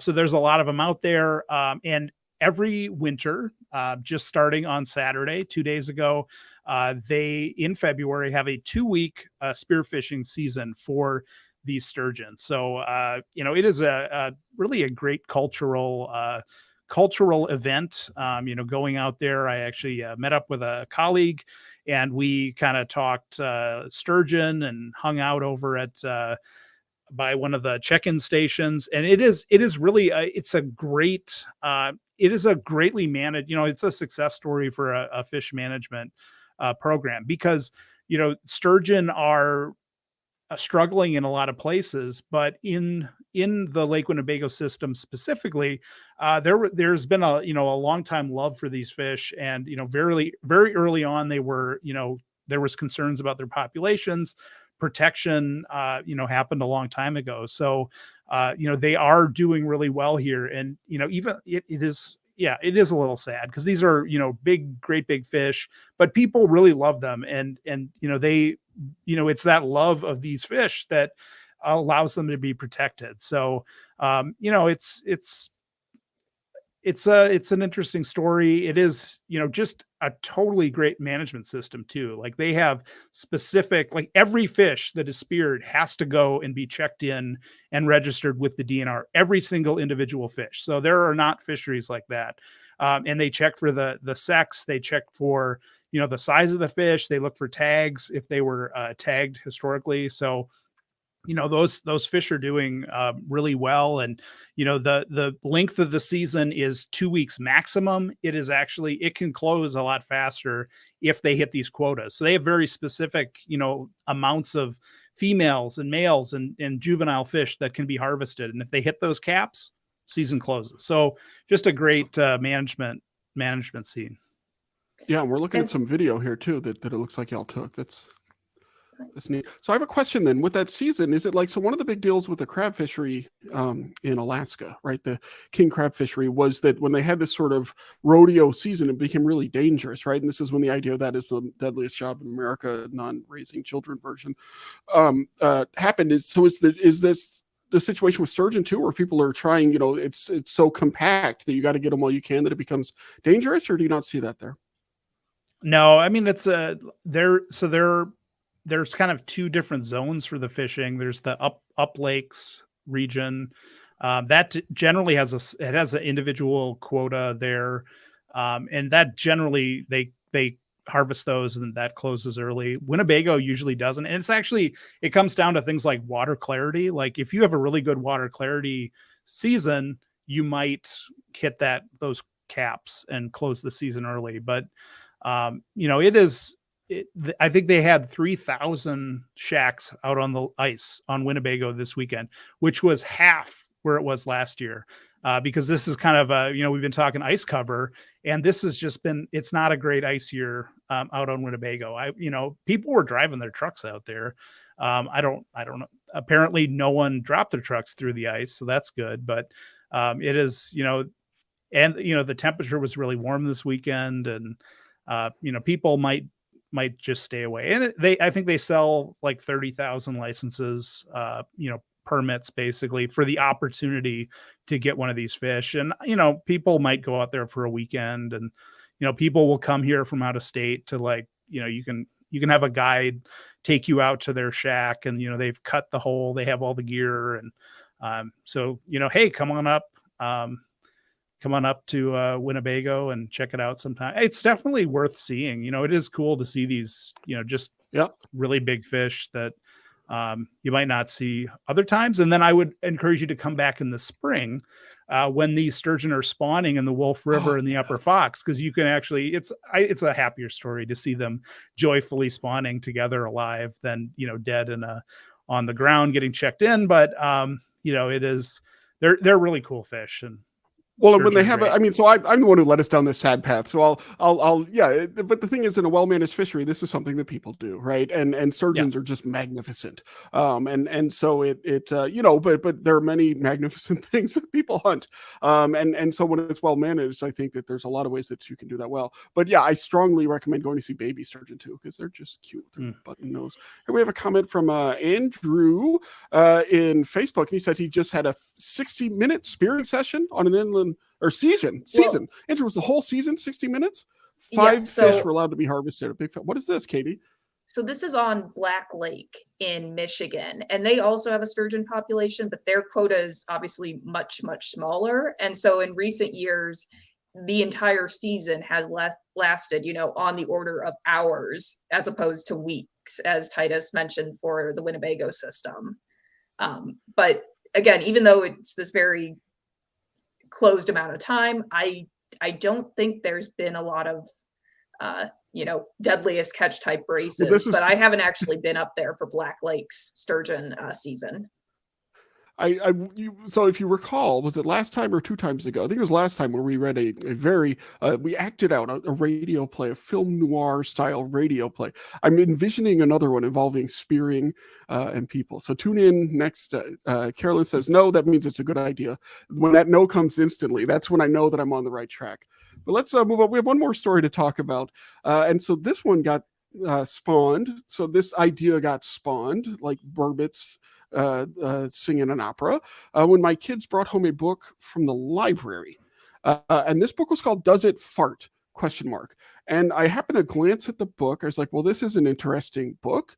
So there's a lot of them out there. And every winter, just starting on Saturday, 2 days ago, they in February have a 2-week spearfishing season for these sturgeon. So, it is really a great cultural event. Going out there, I actually met up with a colleague and we kind of talked sturgeon and hung out over at by one of the check-in stations. And it is really it's a greatly managed, it's a success story for a fish management program because, sturgeon are struggling in a lot of places, but in the Lake Winnebago system specifically, there's been a long time love for these fish, and very very early on they were there was concerns about their populations. Protection happened a long time ago, so they are doing really well here, and even it is a little sad because these are great big fish, but people really love them, and they it's that love of these fish that allows them to be protected. So it's an interesting story. It is just a totally great management system too. Like they have specific, like every fish that is speared has to go and be checked in and registered with the DNR, every single individual fish. So there are not fisheries like that. And they check for the sex, they check for the size of the fish, they look for tags if they were tagged historically. So those fish are doing really well. And the length of the season is 2 weeks maximum. It can close a lot faster if they hit these quotas. So they have very specific amounts of females and males and juvenile fish that can be harvested, and if they hit those caps, season closes. So just a great management scene. Yeah, and we're looking at some video here too that it looks like y'all took. That's neat. So I have a question then. With that season, is it like, so one of the big deals with the crab fishery in Alaska, right? The king crab fishery was that when they had this sort of rodeo season, it became really dangerous, right? And this is when the idea of that is the deadliest job in America, non-raising children version, happened. Is this the situation with sturgeon too, where people are trying, it's so compact that you got to get them while you can that it becomes dangerous, or do you not see that there? No, I mean, it's there's kind of two different zones for the fishing. There's the up lakes region that generally has an individual quota there. And that generally they harvest those and that closes early. Winnebago usually doesn't. And it comes down to things like water clarity. Like if you have a really good water clarity season, you might hit those caps and close the season early. But I think they had 3,000 shacks out on the ice on Winnebago this weekend, which was half where it was last year. Because this is kind of we've been talking ice cover, and this has just been, it's not a great ice year out on Winnebago. People were driving their trucks out there. I don't know. Apparently no one dropped their trucks through the ice, so that's good. But it is, the temperature was really warm this weekend, and people might just stay away. And I think they sell like 30,000 licenses, permits basically for the opportunity to get one of these fish. And, people might go out there for a weekend, and, people will come here from out of state to you can have a guide take you out to their shack, and, they've cut the hole, they have all the gear. And so, hey, come on up to Winnebago and check it out sometime. It's definitely worth seeing. It is cool to see these, just really big fish that you might not see other times. And then I would encourage you to come back in the spring when these sturgeon are spawning in the Wolf River and the Upper Fox, because you can actually, it's a happier story to see them joyfully spawning together alive than, dead on the ground getting checked in. But, they're really cool fish. And well, when they have so I'm the one who led us down this sad path. So but the thing is, in a well-managed fishery, this is something that people do, right? And sturgeons are just magnificent. And so but there are many magnificent things that people hunt. And so when it's well-managed, I think that there's a lot of ways that you can do that well. But yeah, I strongly recommend going to see baby sturgeon too, because they're just cute with their button nose. And we have a comment from Andrew in Facebook, and he said he just had a 60-minute spearing session on an inland season. Andrew, was the whole season 60 minutes? Five fish were allowed to be harvested. A big fish. What is this, Katie? So this is on Black Lake in Michigan, and they also have a sturgeon population, but their quota is obviously much, much smaller. And so in recent years, the entire season has lasted, on the order of hours as opposed to weeks, as Titus mentioned for the Winnebago system. But again, even though it's this very closed amount of time, I don't think there's been a lot of deadliest catch type races, but I haven't actually been up there for Black Lake's sturgeon season. So if you recall, was it last time or 2 times ago? I think it was last time where we read a very, we acted out a radio play, a film noir style radio play. I'm envisioning another one involving spearing and people. So tune in next. Carolyn says, no, that means it's a good idea. When that no comes instantly, that's when I know that I'm on the right track. But let's move on. We have one more story to talk about. And so this one got spawned. So this idea got spawned like Burbot's singing an opera when my kids brought home a book from the library, and this book was called "Does It Fart?" ? And I happened to glance at the book. I was like, well, this is an interesting book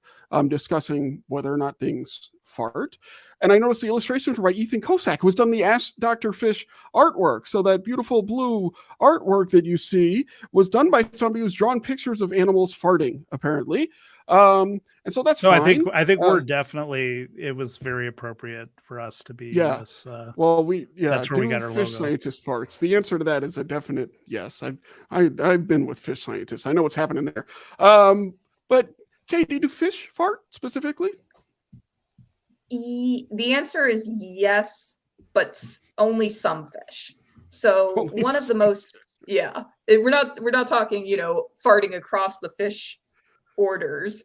discussing whether or not things fart. And I noticed the illustrations were by Ethan Kosak, who has done the Ask Dr. Fish artwork. So that beautiful blue artwork that you see was done by somebody who's drawn pictures of animals farting, apparently. And so that's fine. I think we're definitely, it was very appropriate for us to be. This, that's where we got our fish logo. Scientist farts. The answer to that is a definite yes. I've been with fish scientists. I know what's happening there. But Katie, do fish fart specifically? The answer is yes, but only some fish. So one of the most, we're not talking, farting across the fish orders.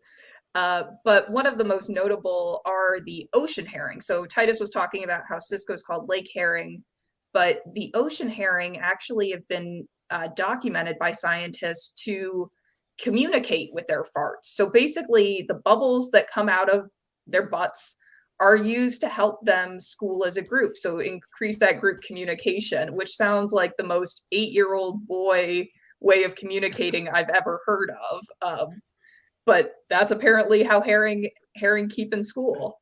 But one of the most notable are the ocean herring. So Titus was talking about how Cisco is called lake herring, but the ocean herring actually have been documented by scientists to communicate with their farts. So basically the bubbles that come out of their butts are used to help them school as a group. So increase that group communication, which sounds like the most 8-year-old boy way of communicating I've ever heard of. But that's apparently how herring keep in school.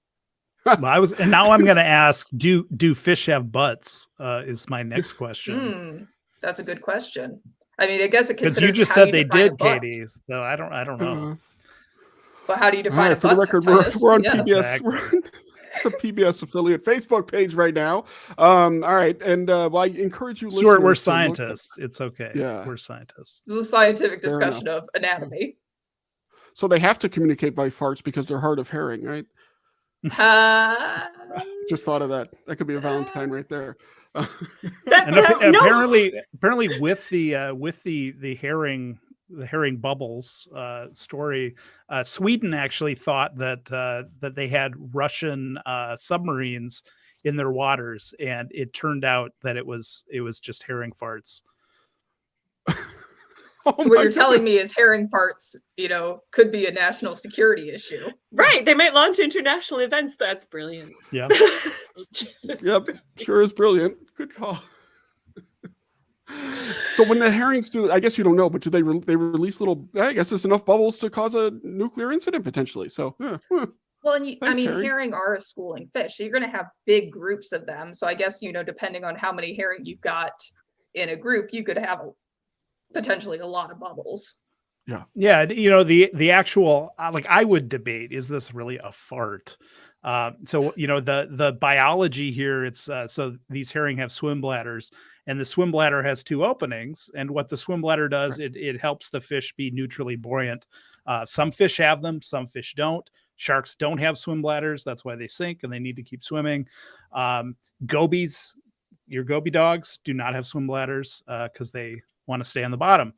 And now I'm going to ask, do fish have butts? Is my next question. That's a good question. I mean, I guess it Because considers you just how said they define a did, butt. Katie. So I don't know. But how do you All define a right, for the butt, record, Titus? we're on Yeah. PBS. Exactly. We're on the PBS affiliate Facebook page right now. All right, and well, I encourage you, Stuart, we're listeners, to look up- scientists. It's okay. Yeah. We're scientists. This is a scientific Fair discussion of anatomy. So they have to communicate by farts because they're hard of hearing, right? Just thought of that. That could be a Valentine right there. And No. apparently with the herring bubbles story, Sweden actually thought that they had Russian submarines in their waters, and it turned out that it was just herring farts. Oh So what my you're telling me goodness. is herring farts, could be a national security issue. Right, they might launch international events. That's brilliant. Yeah. It's just Yep, sure is brilliant. Good call. So when the herrings do, I guess you don't know, but do they release little? I guess there's enough bubbles to cause a nuclear incident potentially. So Well, and Thanks, herring. herring are a schooling fish, so you're going to have big groups of them. So I guess, depending on how many herring you've got in a group, you could have potentially a lot of bubbles. Yeah, the actual like I would debate, is this really a fart? So the biology here, it's so these herring have swim bladders, and the swim bladder has two openings, and what the swim bladder does, it helps the fish be neutrally buoyant. Some fish have them, some fish don't. Sharks don't have swim bladders, that's why they sink and they need to keep swimming. Gobies, your goby dogs, do not have swim bladders because they want to stay on the bottom.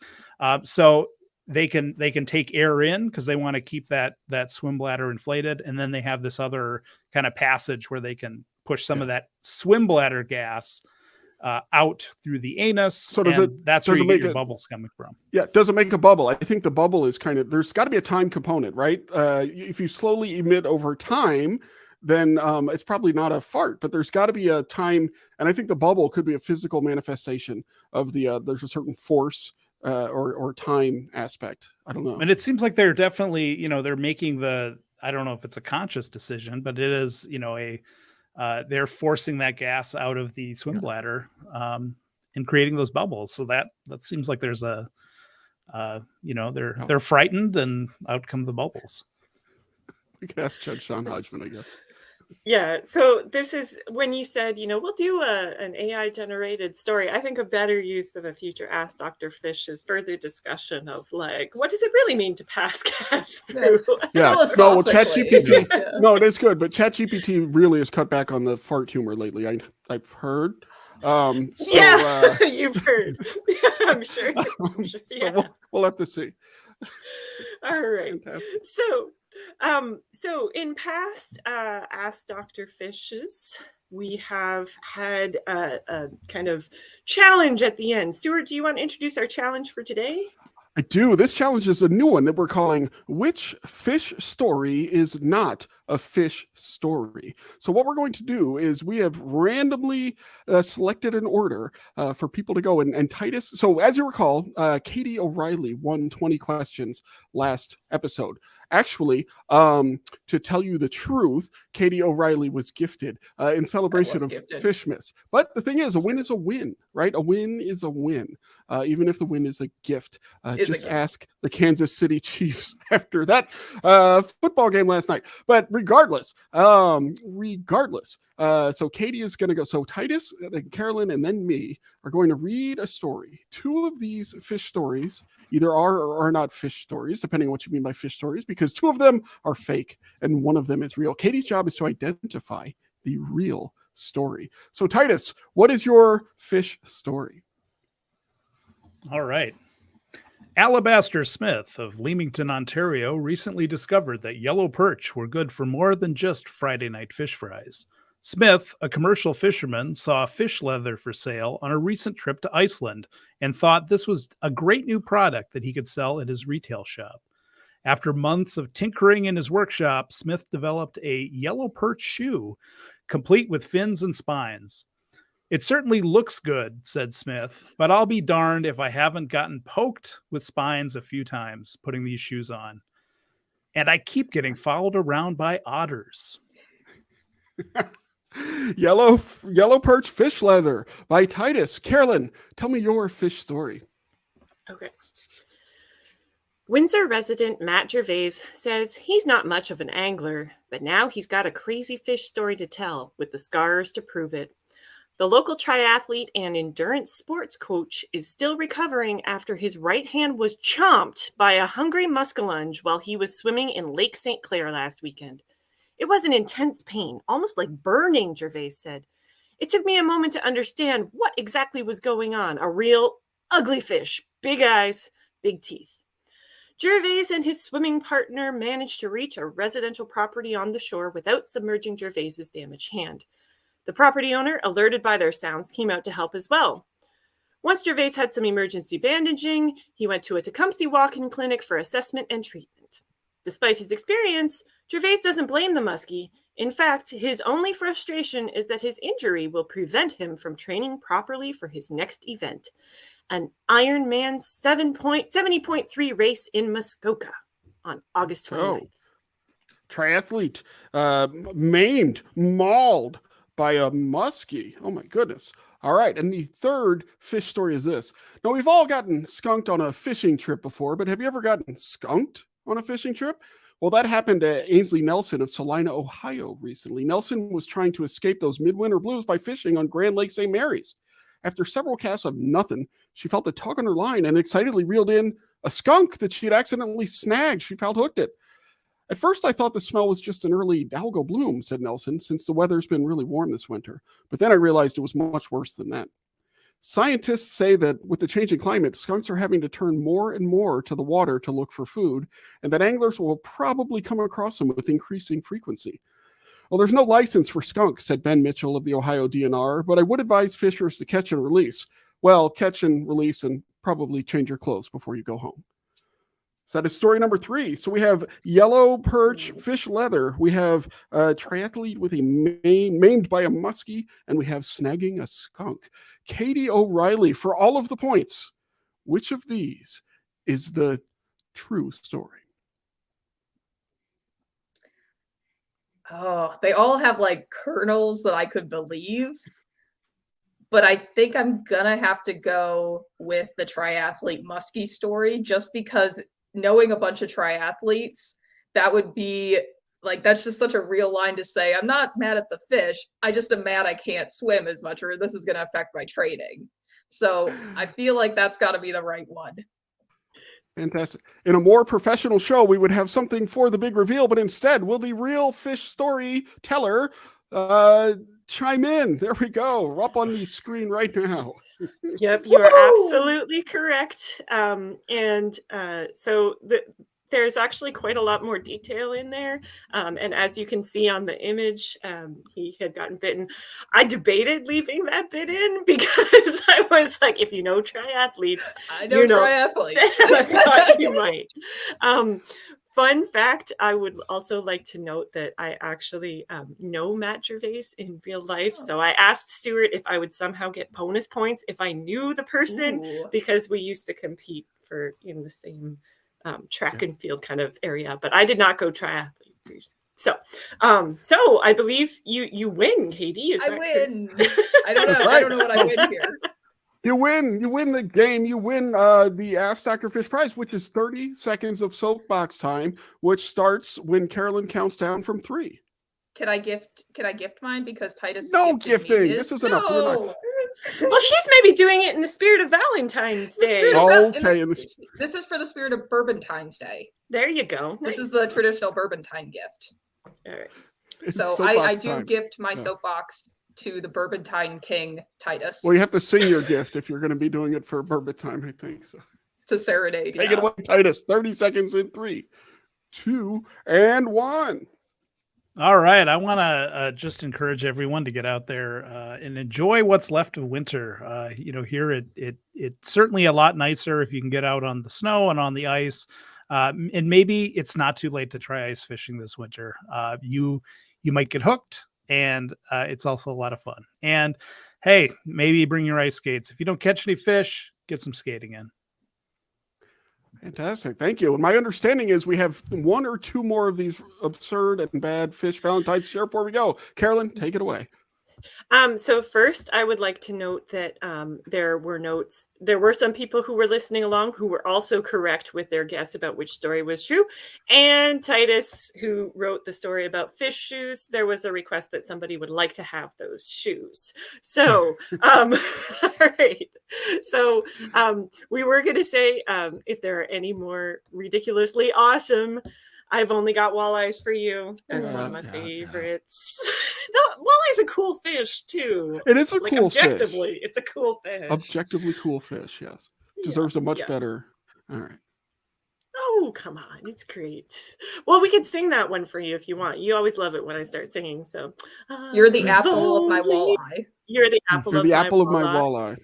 So they can take air in because they want to keep that swim bladder inflated, and then they have this other kind of passage where they can push some of that swim bladder gas out through the anus. So that's where you get your bubbles coming from. Yeah, does it make a bubble? I think the bubble is there's got to be a time component, right? If you slowly emit over time, then it's probably not a fart, but there's got to be a time. And I think the bubble could be a physical manifestation of there's a certain force or time aspect. I don't know. And it seems like they're definitely, they're making I don't know if it's a conscious decision, but it is, they're forcing that gas out of the swim bladder and creating those bubbles. So that seems like there's they're frightened, and out come the bubbles. We could ask Judge Sean Hodgman, I guess. Yeah. So this is when you said, we'll do an AI generated story. I think a better use of a future Ask Dr. Fish is further discussion of like, what does it really mean to pass gas through? Yeah. No, Philosophically. ChatGPT. No, it is good, but ChatGPT really has cut back on the fart humor lately. I've heard. You've heard. I'm sure. So we'll have to see. All right. Fantastic. So in past Ask Dr. Fishes, we have had a kind of challenge at the end. Stuart, do you want to introduce our challenge for today? I do. This challenge is a new one that we're calling Which Fish Story is Not a Fish Story? So what we're going to do is we have randomly selected an order for people to go. And Titus, so as you recall, Katie O'Reilly won 20 questions last episode. Actually, to tell you the truth, Katie O'Reilly was gifted in celebration of Fishmas. But the thing is, a win is a win, right? A win is a win, even if the win is a gift. Just ask the Kansas City Chiefs after that football game last night. But regardless, so Katie is going to go. So Titus, Carolyn, and then me are going to read a story. Two of these fish stories either are or are not fish stories, depending on what you mean by fish stories, because two of them are fake and one of them is real. Katie's job is to identify the real story. So Titus, what is your fish story? All right. Alabaster Smith of Leamington, Ontario, recently discovered that yellow perch were good for more than just Friday night fish fries. Smith, a commercial fisherman, saw fish leather for sale on a recent trip to Iceland and thought this was a great new product that he could sell at his retail shop. After months of tinkering in his workshop, Smith developed a yellow perch shoe, complete with fins and spines. It certainly looks good, said Smith, but I'll be darned if I haven't gotten poked with spines a few times putting these shoes on. And I keep getting followed around by otters. Yellow perch fish leather by Titus. Carolyn, tell me your fish story. Okay. Windsor resident Matt Gervais says he's not much of an angler, but now he's got a crazy fish story to tell with the scars to prove it. The local triathlete and endurance sports coach is still recovering after his right hand was chomped by a hungry muskellunge while he was swimming in Lake St. Clair last weekend. It was an intense pain, almost like burning, Gervais said. It took me a moment to understand what exactly was going on. A real ugly fish, big eyes, big teeth. Gervais and his swimming partner managed to reach a residential property on the shore without submerging Gervais's damaged hand. The property owner, alerted by their sounds, came out to help as well. Once Gervais had some emergency bandaging, he went to a Tecumseh walk-in clinic for assessment and treatment. Despite his experience, Gervais doesn't blame the muskie. In fact, his only frustration is that his injury will prevent him from training properly for his next event, an Ironman 70.3 race in Muskoka on August 29th. Triathlete maimed, mauled by a muskie. Oh my goodness. All right. And the third fish story is this. Now, we've all gotten skunked on a fishing trip before, but have you ever gotten skunked on a fishing trip? Well, that happened to Ainsley Nelson of Salina, Ohio recently. Nelson was trying to escape those midwinter blues by fishing on Grand Lake St. Mary's. After several casts of nothing, she felt a tug on her line and excitedly reeled in a skunk that she had accidentally snagged. She felt hooked it. At first, I thought the smell was just an early algal bloom, said Nelson, since the weather's been really warm this winter. But then I realized it was much worse than that. Scientists say that with the changing climate, skunks are having to turn more and more to the water to look for food, and that anglers will probably come across them with increasing frequency. Well, there's no license for skunks, said Ben Mitchell of the Ohio DNR, but I would advise fishers to catch and release. Well, catch and release and probably change your clothes before you go home. So that is story number 3. So we have yellow perch, fish leather. We have a triathlete with a maimed by a muskie, and we have snagging a skunk. Katie O'Reilly, for all of the points, which of these is the true story? Oh, they all have like kernels that I could believe. But I think I'm gonna have to go with the triathlete muskie story, just because knowing a bunch of triathletes, that would be like, that's just such a real line to say. I'm not mad at the fish. I just am mad I can't swim as much, or this is going to affect my training. So I feel like that's got to be the right one. Fantastic. In a more professional show, we would have something for the big reveal, but instead, will the real fish storyteller chime in? There we go. We're up on the screen right now. Yep, you are absolutely correct. There's actually quite a lot more detail in there. And as you can see on the image, he had gotten bitten. I debated leaving that bit in because I was like, if you know triathletes, I know triathletes. I thought you might. Fun fact, I would also like to note that I actually know Matt Gervais in real life. So I asked Stuart if I would somehow get bonus points if I knew the person, because we used to compete for in the same track and field kind of area, but I did not go triathlete. So I believe you win, Katie. I win. I don't know. I don't know what I win here. You win the game. You win the Ask Dr. Fish prize, which is 30 seconds of soapbox time, which starts when Carolyn counts down from 3. Can I gift mine? Because Titus. No gifting. This is enough. No. Well, she's maybe doing it in the spirit of Valentine's Day. This is for the spirit of Bourbontine's Day. There you go. This is the traditional Bourbontyne gift. All right. So I do gift my soapbox to the Bourbontyne King, Titus. Well, you have to sing your gift if you're going to be doing it for Bourbon time, I think. So it's a serenade. Take it away, Titus. 30 seconds in 3, 2, and 1. All right. I want to just encourage everyone to get out there and enjoy what's left of winter. Here it's certainly a lot nicer if you can get out on the snow and on the ice. And maybe it's not too late to try ice fishing this winter. You might get hooked, and it's also a lot of fun. And hey, maybe bring your ice skates. If you don't catch any fish, get some skating in. Fantastic. Thank you. And my understanding is we have 1 or 2 more of these absurd and bad fish Valentine's share before we go. Carolyn, take it away. So first, I would like to note that there were notes. There were some people who were listening along who were also correct with their guess about which story was true. And Titus, who wrote the story about fish shoes, there was a request that somebody would like to have those shoes. So, all right. So we were going to say if there are any more ridiculously awesome I've only got walleyes for you. That's one of my favorites. No, walleye's a cool fish too. It is a cool objectively, fish. It's a cool fish. Objectively cool fish, yes. Deserves a much better. All right. Oh, come on. It's great. Well, we could sing that one for you if you want. You always love it when I start singing. So you're the apple of my walleye. You're the apple of my walleye.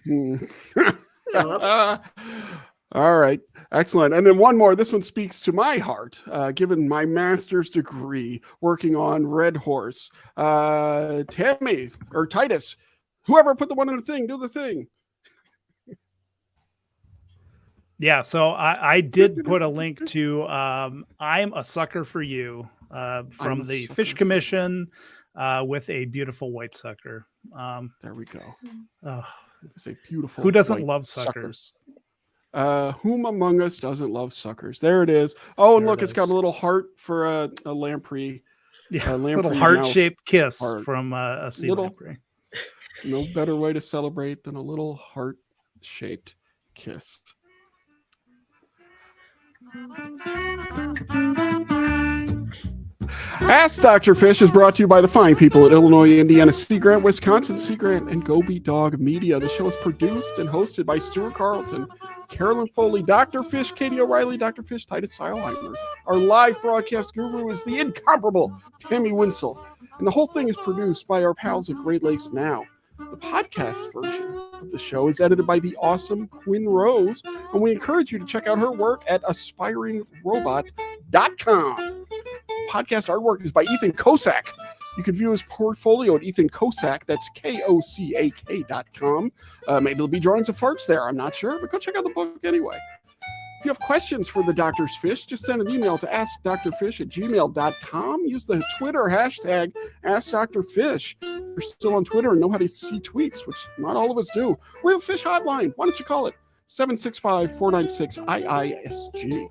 All right. Excellent. And then one more. This one speaks to my heart, given my master's degree working on Red Horse. Tammy or Titus, whoever put the one in the thing, do the thing. Yeah. So I did put a link to I'm a Sucker for You from the Fish Commission with a beautiful white sucker. There we go. It's a beautiful. Who doesn't love suckers? Whom among us doesn't love suckers? There it is. Oh, and look, it's got a little heart for a lamprey. Yeah, a little heart-shaped kiss from a sea lamprey. No better way to celebrate than a little heart-shaped kiss. Ask Dr. Fish is brought to you by the fine people at Illinois, Indiana, Sea Grant, Wisconsin, Sea Grant, and Go Be Dog Media. The show is produced and hosted by Stuart Carlton, Carolyn Foley, Dr. Fish, Katie O'Reilly, Dr. Fish, Titus Seilheimer. Our live broadcast guru is the incomparable Tammy Winsel. And the whole thing is produced by our pals at Great Lakes Now. The podcast version of the show is edited by the awesome Quinn Rose, and we encourage you to check out her work at aspiringrobot.com. Podcast artwork is by Ethan Kosak. You can view his portfolio at Ethan Kosak. That's KOCAK.com. Maybe there'll be drawings of farts there. I'm not sure, but go check out the book anyway. If you have questions for the Doctor's Fish, just send an email to askdrfish@gmail.com. Use the Twitter hashtag AskDrFish. If you're still on Twitter and know how to see tweets, which not all of us do, we have a fish hotline. Why don't you call it 765-496-IISG.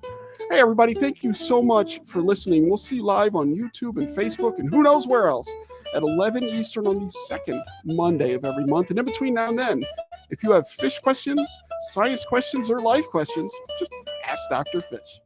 Hey, everybody, thank you so much for listening. We'll see you live on YouTube and Facebook and who knows where else at 11 Eastern on the second Monday of every month. And in between now and then, if you have fish questions, science questions, or life questions, just ask Dr. Fish.